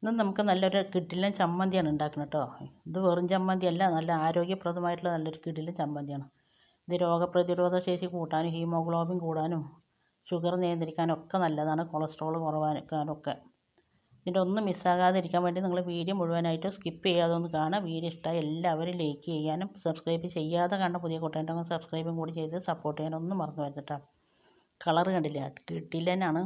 ഇന്ന് നമുക്ക് നല്ലൊരു കിടിലൻ ചമ്മന്തിയാണ് ഉണ്ടാക്കുന്നത് കേട്ടോ. ഇത് വെറും ചമ്മന്തിയല്ല, നല്ല ആരോഗ്യപ്രദമായിട്ടുള്ള നല്ലൊരു കിടിലൻ ചമ്മന്തിയാണ്. ഇത് രോഗപ്രതിരോധ ശേഷി കൂട്ടാനും ഹീമോഗ്ലോബിൻ കൂടാനും ഷുഗർ നിയന്ത്രിക്കാനും ഒക്കെ നല്ലതാണ്. കൊളസ്ട്രോൾ കുറവാക്കാനൊക്കെ. ഇതിൻ്റെ ഒന്നും മിസ്സാകാതിരിക്കാൻ വേണ്ടി നിങ്ങൾ വീഡിയോ മുഴുവനായിട്ട് സ്കിപ്പ് ചെയ്യാതെ ഒന്ന് കാണാം. വീഡിയോ ഇഷ്ടമായി എല്ലാവരും ലൈക്ക് ചെയ്യാനും സബ്സ്ക്രൈബ് ചെയ്യാതെ കണ്ട പുതിയ കൂട്ടുകാരുണ്ടെങ്കിൽ സബ്സ്ക്രൈബും കൂടി ചെയ്ത് സപ്പോർട്ട് ചെയ്യാനൊന്നും മറന്നു വരുന്നത് കേട്ടോ. കളർ കണ്ടില്ല, കിടിലനാണ്.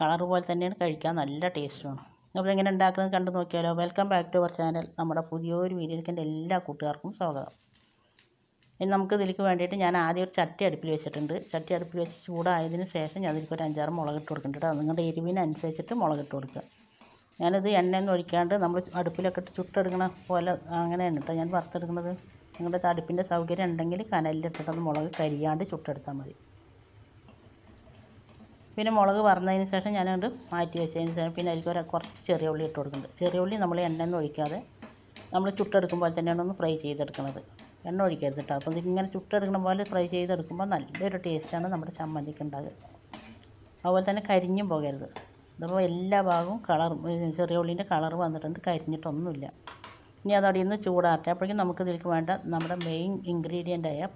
കളർ പോലെ തന്നെയാണ്, കഴിക്കാൻ നല്ല ടേസ്റ്റുമാണ്. അപ്പോൾ എങ്ങനെ ഉണ്ടാക്കുന്നത് കണ്ടു നോക്കിയാലോ. Welcome back to our channel. നമ്മുടെ പുതിയൊരു വീഡിയോയിലേക്ക് എൻ്റെ എല്ലാ കൂട്ടുകാർക്കും സ്വാഗതം. ഇനി നമുക്ക് ഇതിലേക്ക് വേണ്ടിയിട്ട് ഞാൻ ആദ്യം ഒരു ചട്ടി അടുപ്പിൽ വെച്ചിട്ടുണ്ട്. ചട്ടി അടുപ്പിൽ വെച്ച് ചൂടായതിന് ശേഷം ഞാൻ ഇതിലേക്ക് ഒരു 5-6 മുളകിട്ട് കൊടുക്കുന്നുണ്ട്. അത് നിങ്ങളുടെ എരിവിനനുസരിച്ചിട്ട് മുളകിട്ട് കൊടുക്കുക. ഞാനിത് എണ്ണയൊന്നും ഒഴിക്കാണ്ട് നമ്മൾ അടുപ്പിലൊക്കെ ഇട്ട് ചുട്ടെടുക്കണ പോലെ അങ്ങനെയാണ് കേട്ടോ ഞാൻ വറുത്തെടുക്കുന്നത്. നിങ്ങളുടെ അടുപ്പിൻ്റെ സൗകര്യം ഉണ്ടെങ്കിൽ കനലിലിട്ടിട്ടൊന്ന് മുളക് കരിയാണ്ട് ചുട്ടെടുത്താൽ മതി. പിന്നെ മുളക് വറുന്നതിന് ശേഷം ഞാനത് മാറ്റി വെച്ചതിന് ശേഷം പിന്നെ അതിലേക്ക് കുറച്ച് ചെറിയ ഉള്ളി ഇട്ട് കൊടുക്കുന്നുണ്ട്. ചെറിയ ഉള്ളി നമ്മൾ എണ്ണയൊന്നും ഒഴിക്കാതെ നമ്മൾ ചുട്ടെടുക്കുമ്പോൾ തന്നെയാണ് ഒന്ന് ഫ്രൈ ചെയ്തെടുക്കുന്നത്. എണ്ണ ഒഴിക്കരുത് കേട്ടോ. അപ്പോൾ ഇതിങ്ങനെ ചുട്ടെടുക്കുന്ന പോലെ ഫ്രൈ ചെയ്തെടുക്കുമ്പോൾ നല്ലൊരു ടേസ്റ്റാണ് നമ്മുടെ ചമ്മന്തിക്ക് ഉണ്ടാകുക. അതുപോലെ തന്നെ കരിഞ്ഞും പോകരുത്. ഇതിപ്പോൾ എല്ലാ ഭാഗവും ചെറിയ ഉള്ളീൻ്റെ കളർ വന്നിട്ടുണ്ട്, കരിഞ്ഞിട്ടൊന്നുമില്ല. ഇനി അത് അടിയിൽ നിന്ന് ചൂടാറട്ടെ. അപ്പോഴേക്കും നമുക്ക് ഇതിലേക്ക് വേണ്ട നമ്മുടെ മെയിൻ ഇൻഗ്രീഡിയൻ്റായ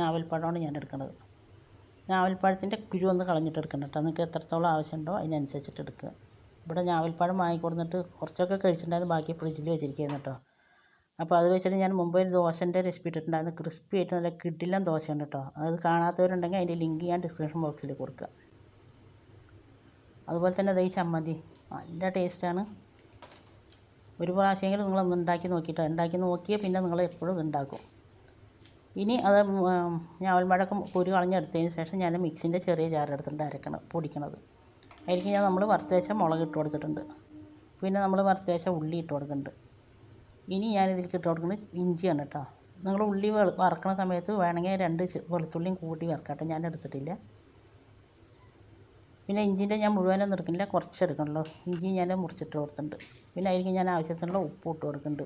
ഞാവൽപ്പഴമാണ് ഞാൻ എടുക്കുന്നത്. ഞാവൽപ്പഴത്തിൻ്റെ കുരു ഒന്ന് കളഞ്ഞിട്ടെടുക്കണം കേട്ടോ. നിങ്ങൾക്ക് എത്രത്തോളം ആവശ്യമുണ്ടോ അതിനനുസരിച്ചിട്ട് എടുക്കുക. ഇവിടെ ഞാവൽപ്പഴം വാങ്ങിക്കൊടുന്നിട്ട് കുറച്ചൊക്കെ കഴിച്ചിട്ടുണ്ടായിരുന്നു, ബാക്കി ഫ്രിഡ്ജിൽ വെച്ചിരിക്കുകയായിരുന്നു കേട്ടോ. അപ്പോൾ അത് വെച്ചിട്ട് ഞാൻ മുമ്പ് ഒരു ദോശൻ്റെ റെസിപ്പി ഇട്ടിട്ടുണ്ടായിരുന്നു. ക്രിസ്പി ആയിട്ട് നല്ല കിടിലൻ ദോശയുണ്ട് കേട്ടോ. അത് കാണാത്തവരുണ്ടെങ്കിൽ അതിൻ്റെ ലിങ്ക് ഞാൻ ഡിസ്ക്രിപ്ഷൻ ബോക്സിൽ കൊടുക്കുക. അതുപോലെ തന്നെ ഈ ചമ്മന്തി നല്ല ടേസ്റ്റാണ്. ഒരു പ്രാവശ്യമെങ്കിലും നിങ്ങളൊന്ന് ഉണ്ടാക്കി നോക്കിയാൽ പിന്നെ നിങ്ങൾ എപ്പോഴും ഇത് ഉണ്ടാക്കും. ഇനി അത് ഞാവൽപ്പഴമൊക്കെ കുരു കളഞ്ഞെടുത്തതിന് ശേഷം ഞാൻ മിക്സിൻ്റെ ചെറിയ ജാറെടുത്തിട്ട് പൊടിക്കണത്. അതിലേക്ക് നമ്മൾ വറുത്ത് വെച്ച മുളക് ഇട്ട് കൊടുത്തിട്ടുണ്ട്. പിന്നെ നമ്മൾ വറുത്ത് വെച്ച ഉള്ളി ഇട്ട് കൊടുക്കുന്നുണ്ട്. ഇനി ഞാനിതിലേക്ക് ഇട്ട് കൊടുക്കുന്നത് ഇഞ്ചിയാണ് കേട്ടോ. നിങ്ങൾ ഉള്ളി വറക്കണ സമയത്ത് വേണമെങ്കിൽ 2 വെളുത്തുള്ളിയും കൂട്ടി വറക്കട്ടെ, ഞാൻ എടുത്തിട്ടില്ല. പിന്നെ ഇഞ്ചിൻ്റെ ഞാൻ മുഴുവനൊന്നും എടുക്കുന്നില്ല, കുറച്ചെടുക്കണല്ലോ. ഇഞ്ചി ഞാൻ മുറിച്ചിട്ട് കൊടുത്തിട്ടുണ്ട്. പിന്നെ അതിലേക്ക് ഞാൻ ആവശ്യത്തിനുള്ള ഉപ്പ് ഇട്ട് കൊടുക്കുന്നുണ്ട്.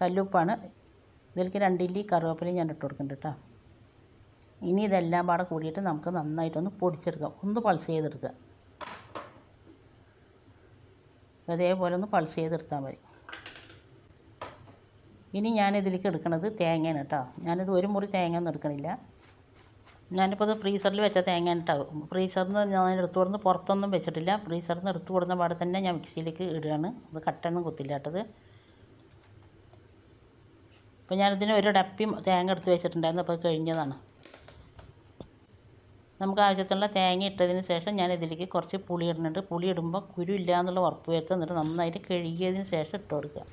കല്ലുപ്പാണ്. ഇതിലേക്ക് 2 ഇല്ലി കറിവേപ്പിലയും ഞാൻ ഇട്ട് കൊടുക്കുന്നുണ്ട് കേട്ടോ. ഇനി ഇതെല്ലാം പാടെ കൂടിയിട്ട് നമുക്ക് നന്നായിട്ടൊന്ന് പൊടിച്ചെടുക്കാം. ഒന്ന് പൾസ് ചെയ്തെടുക്കുക. അതേപോലെ ഒന്ന് പൾസ് ചെയ്തെടുത്താൽ മതി. ഇനി ഞാനിതിലേക്ക് എടുക്കുന്നത് തേങ്ങയാണ് കേട്ടോ. ഞാനിത് ഒരു മുറി തേങ്ങ ഒന്നും എടുക്കണില്ല. ഞാനിപ്പോൾ ഇത് ഫ്രീസറിൽ വെച്ച തേങ്ങ ഉണ്ടാവും. ഫ്രീസറിൽ നിന്ന് ഞാൻ എടുത്തു കൊടുന്ന് പുറത്തൊന്നും വെച്ചിട്ടില്ല. ഫ്രീസറിൽ നിന്ന് എടുത്തു കൊടുക്കുന്ന പാടെ തന്നെ ഞാൻ മിക്സിയിലേക്ക് ഇടുകയാണ്. ഇത് കട്ടൊന്നും കുത്തില്ല കേട്ടത്. അപ്പോൾ ഞാനിതിന് ഒരു ഡപ്പി തേങ്ങ എടുത്ത് വെച്ചിട്ടുണ്ടായിരുന്നു. അപ്പോൾ അത് കഴിഞ്ഞതാണ്. നമുക്ക് ആവശ്യത്തിനുള്ള തേങ്ങ ഇട്ടതിന് ശേഷം ഞാൻ ഇതിലേക്ക് കുറച്ച് പുളി ഇടുന്നുണ്ട്. പുളി ഇടുമ്പോൾ കുരു ഇല്ല എന്നുള്ള ഉറപ്പ് വരുത്തുക. എന്നിട്ട് നന്നായിട്ട് കഴുകിയതിന് ശേഷം ഇട്ട് കൊടുക്കുക.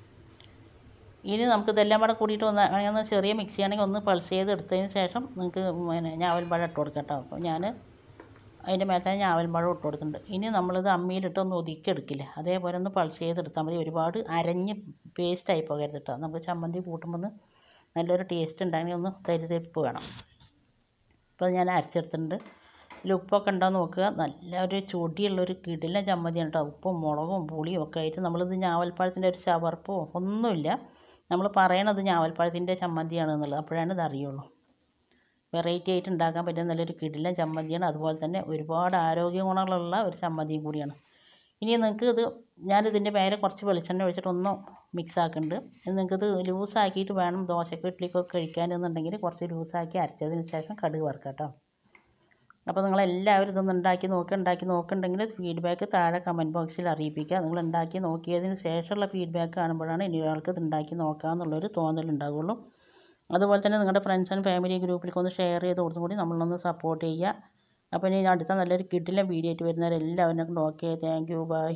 ഇനി നമുക്ക് ഇതെല്ലാം കൂടെ കൂടിയിട്ട് ഒന്ന് ചെറിയ മിക്സി ആണെങ്കിൽ ഒന്ന് പൾസ് ചെയ്ത് എടുത്തതിന് ശേഷം നിങ്ങൾക്ക് ഞാവൽപ്പഴം ഇട്ട് കൊടുക്കാം കേട്ടോ. അപ്പോൾ ഞാൻ അതിൻ്റെ മേലെ ഞാവൽപ്പഴം ഇട്ട് കൊടുക്കുന്നുണ്ട്. ഇനി നമ്മളിത് അമ്മിയിലിട്ട് ഒന്ന് ഒതുക്കിയെടുക്കില്ല, അതേപോലെ ഒന്ന് പൾസ് ചെയ്തെടുത്താൽ മതി. ഒരുപാട് അരഞ്ഞ് പേസ്റ്റായി പോകരുത് കേട്ടോ. നമുക്ക് ചമ്മന്തി കൂട്ടുമ്പോൾ നല്ലൊരു ടേസ്റ്റ് ഉണ്ടാകണമെങ്കിൽ ഒന്ന് തരിതരിപ്പ് വേണം. അപ്പോൾ ഞാൻ അരച്ചെടുത്തിട്ടുണ്ട്. ഇതിൽ ഉപ്പൊക്കെ ഉണ്ടോ നോക്കുക. നല്ലൊരു ചൊടിയുള്ളൊരു കിടിലൻ ചമ്മന്തിയാണ് കേട്ടോ. ഉപ്പും മുളകും പുളിയും ഒക്കെ ആയിട്ട് നമ്മളിത് ഞാവൽപ്പഴത്തിൻ്റെ ഒരു ചവർപ്പോ ഒന്നുമില്ല. നമ്മൾ പറയണത് ഞാവൽപ്പഴത്തിൻ്റെ ചമ്മന്തിയാണ് എന്നുള്ളത്. അപ്പോഴാണ് ഇത് അറിയുള്ളൂ. വെറൈറ്റി ആയിട്ട് ഉണ്ടാക്കാൻ പറ്റുന്ന നല്ലൊരു കിടിലൻ ചമ്മന്തിയാണ്. അതുപോലെ തന്നെ ഒരുപാട് ആരോഗ്യ ഗുണങ്ങളുള്ള ഒരു ചമ്മന്തിയും കൂടിയാണ്. ഇനി നിങ്ങൾക്ക് ഞാനിതിൻ്റെ മേലെ കുറച്ച് വെളിച്ചെണ്ണ ഒഴിച്ചിട്ട് ഒന്ന് മിക്സ് ആക്കുന്നുണ്ട്. നിങ്ങൾക്കിത് ലൂസാക്കിയിട്ട് വേണം ദോശയ്ക്ക് ഇഡ്ഡലിക്കൊക്കെ കഴിക്കാനെന്നുണ്ടെങ്കിൽ കുറച്ച് ലൂസാക്കി അരച്ചതിന് ശേഷം കടുക് വറുക്കാം കേട്ടോ. അപ്പോൾ നിങ്ങളെല്ലാവരും ഇതൊന്ന് ഉണ്ടാക്കി നോക്കുന്നുണ്ടെങ്കിൽ ഫീഡ്ബാക്ക് താഴെ കമൻറ്റ് ബോക്സിൽ അറിയിപ്പിക്കുക. നിങ്ങൾ ഉണ്ടാക്കി നോക്കിയതിന് ശേഷമുള്ള ഫീഡ്ബാക്ക് കാണുമ്പോഴാണ് ഇനി ഒരാൾക്ക് ഇത് ഉണ്ടാക്കി നോക്കാമെന്നുള്ളൊരു തോന്നലുണ്ടാവുള്ളൂ. അതുപോലെ തന്നെ നിങ്ങളുടെ ഫ്രണ്ട്സ് ആൻഡ് ഫാമിലി ഗ്രൂപ്പിലേക്ക് ഒന്ന് ഷെയർ ചെയ്ത് കൊടുത്തും കൂടി നമ്മളൊന്ന് സപ്പോർട്ട് ചെയ്യുക. അപ്പോൾ ഇനി അടുത്ത നല്ലൊരു കിടിലൻ വീഡിയോ ആയിട്ട് വരുന്നവരെല്ലാവരും ഓക്കെ, താങ്ക് യു, ബൈ.